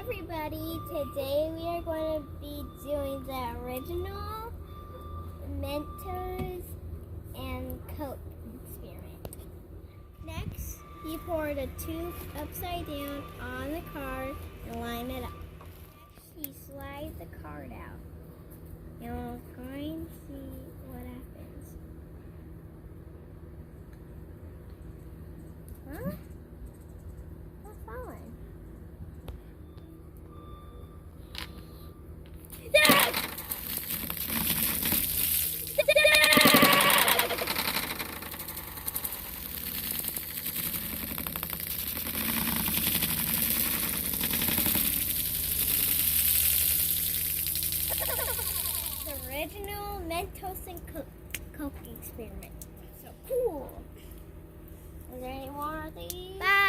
everybody, today we are going to be doing the original Mentos and Coke experiment. Next, you pour the tube upside down on the card and line it up. Next, you slide the card out. You'll try and see what happens. Huh? What's falling? The original Mentos and Coke experiment. So cool. Is there any more of these? Bye.